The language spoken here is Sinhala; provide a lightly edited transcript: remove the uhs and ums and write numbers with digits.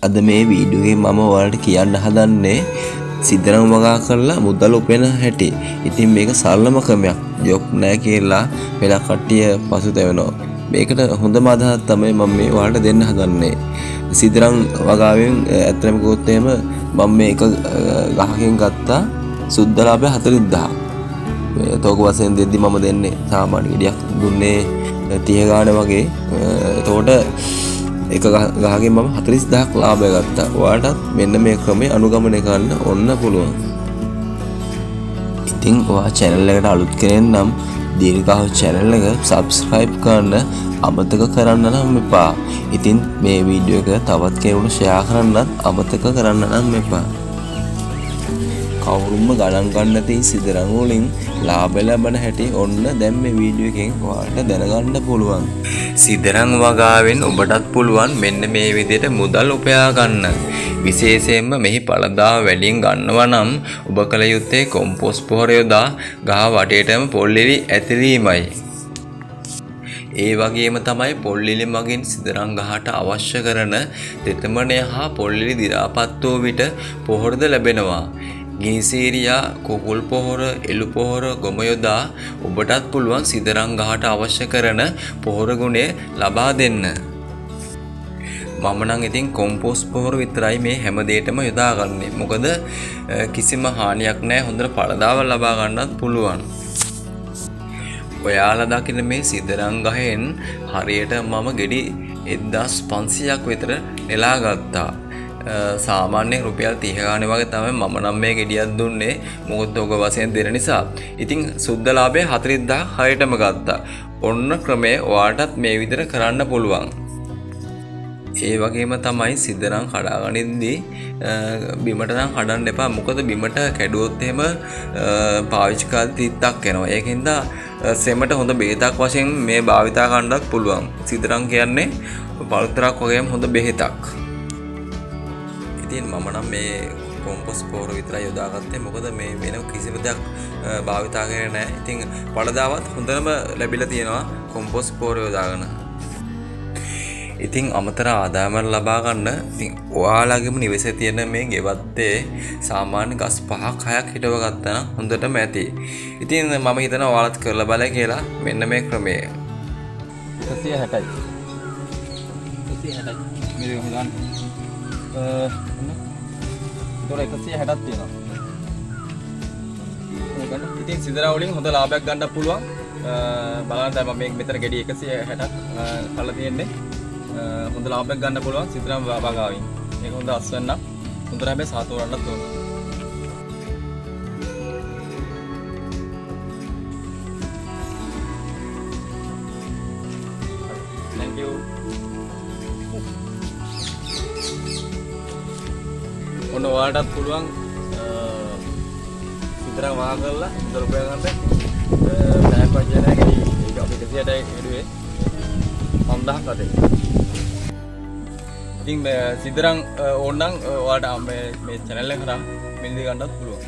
අද මේ වීඩියෝ එකේ මම ඔයාලට කියන්න හදන්නේ සිද්දරම් වගා කරලා මුදල් උපයන හැටි. ඉතින් මේක සරලම ක්‍රමයක්. ජොබ් නැහැ කියලා වෙලා කට්ටිය පසුතැවෙනවා. මේකට හොඳම අදහස තමයි මම මේ ඔයාලට දෙන්න හදන්නේ. සිද්දරම් වගාවෙන් ඇත්තටම කිව්වොත් එහෙම මම මේක ගහකින් ගත්තා සුද්ධ ලාභය 40000. තෝක වශයෙන් දෙද්දි මම දෙන්නේ සාමාන්‍ය ගෙඩියක් දුන්නේ 30 ගාන වගේ. එතකොට එක ගහකින් මම 40000ක් ලාභය ගත්තා. ඔයාලටත් මෙන්න මේ ක්‍රමය අනුගමනය කරන්න ඔන්න පුළුවන්. ඉතින් ඔයා channel එකට අලුත් කෙනෙක් නම් දීර්ඝව channel එක subscribe කරන්න අමතක කරන්න නම් එපා. ඉතින් මේ වීඩියෝ එක තවත් කෙනෙකුට share කරන්නත් අමතක කරන්න නම් එපා. කවුරුම ගණන් ගන්න නැති සිද්දරම් වලින් ලාභ ලැබෙන හැටි ඔන්න දැන් මේ වීඩියෝ එකෙන් ඔයාලට දැනගන්න පුළුවන්. සිද්දරම් වගාවෙන් ඔබටත් පුළුවන් මෙන්න මේ විදිහට මුදල් උපයා ගන්න. විශේෂයෙන්ම මෙහි පළදාව වැඩියෙන් ගන්නවා නම් ඔබ කල යුත්තේ කොම්පෝස්ට් පොහොර යොදා ගහ වටේටම පොල්ලිලි ඇතිරීමයි. ඒ වගේම තමයි පොල්ලිලි මගින් සිද්දරම් ගහට අවශ්‍ය කරන තෙතමනය හා පොල්ලිලි දි รา පත් වූ විට පොහොරද ලැබෙනවා. ගිනිසීරියා, කුකුල් පොහොර, එළු පොහොර, ගොම යොදා ඔබටත් පුළුවන් සිද්දරම් ගහට අවශ්‍ය කරන පොහොර ගුණය ලබා දෙන්න. මම නම් ඉතින් කොම්පෝස්ට් පොහොර විතරයි මේ හැම දෙයකම යොදාගන්නේ. මොකද කිසිම හානියක් නැහැ. හොඳට පළදාව ලබා ගන්නත් පුළුවන්. ඔයාලා දකින්න මේ සිද්දරම් ගහෙන් හරියට මම ගෙඩි 1500ක් විතර නෙලා ගත්තා. සාමාන්‍යයෙන් රුපියල් 30 ගානේ වගේ තමයි මම නම් මේ ගෙඩියක් දුන්නේ. මොකද ඔක වශයෙන් දෙන නිසා. ඉතින් සුද්ධ ලාභය 40000 හරියටම ගත්තා. ඔන්න ක්‍රමය ඔයාටත් මේ විදිහට කරන්න පුළුවන්. ඒ වගේම තමයි සිද්දරම් කඩාගනිද්දී බිමට නම් කඩන්න එපා. මොකද බිමට කැඩුවොත් එහෙම පාවිච්චි කාලේ තිත්තක් එනවා. ඒකින්ද සෙමට හොඳ බෙහෙතක් වශයෙන් මේ භාවිතා කරන්නත් පුළුවන්. සිද්දරම් කියන්නේ පළතුරක් වගේම හොඳ බෙහෙතක්. ඉතින් මම නම් මේ කොම්පෝස්ට් පොහොර විතරයි යොදාගත්තේ. මොකද මේ වෙන කිසිම දෙයක් භාවිතා කරේ නැහැ. ඉතින් පළදාවත් හොඳටම ලැබිලා තියෙනවා කොම්පෝස්ට් පොහොර යොදාගෙන. ඉතින් අමතර ආදායමක් ලබා ගන්න ඉතින් ඔයාලගේම නිවසේ තියෙන මේ ගෙවත්තේ සාමාන්‍ය ගස් 5ක් 6ක් හිටව ගත්තා නම් හොඳටම ඇති. ඉතින් මම හිතනවා ඔයාලත් කරලා බලයි කියලා. මෙන්න මේ ක්‍රමය. 160යි. 160යි. මේ ගන්න. තොර 160ක් තියෙනවා. මේකන ඉතින් සිද්දරම් වලින් හොඳ ලාභයක් ගන්න පුළුවන්. බලන්න දැන් මම මෙතන ගෙඩි 160ක් කළා තියෙන්නේ. හොඳ ලාභයක් ගන්න පුළුවන් සිද්දරම් වගාවෙන්. මේක හොඳ අස්වැන්නක්. හොඳට හැබැයි සාතෝරන්නත් ඕන. Thank you. ඔන්න ඔයාලටත් පුළුවන් සිද්දරම් වගා කරලා මුදල් උපයා ගන්න. බෑග් වචනය ගෙඩි ඒක අපි 160යි ගෙඩුවේ 5000ක් අතේ. ඉතින් සිද්දරම් ඕන නම් ඔයාලට මේ channel එක කරා මිලදී ගන්නත් පුළුවන්.